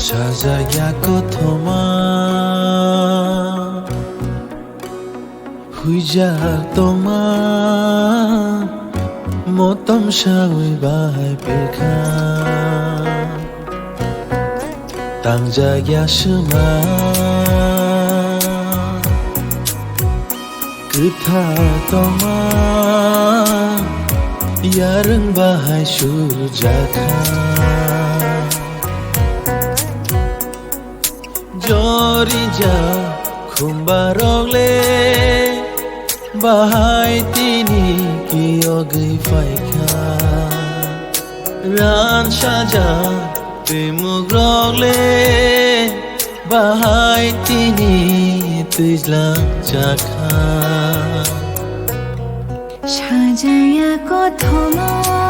সাজাইয়া কথমা হুইজা তোমা মতম সাউই বাহাই পেখা তাংজাইয়া সুমা कृथा तमा यारं बाहाय सुरजाखा जरिजा खुम्बारगले बाहाय तिनी कियगै फाइखा रान साजा तेमुग्रगले बाहाय तिनी तुइज्लां जाखा সাজায়া কথমা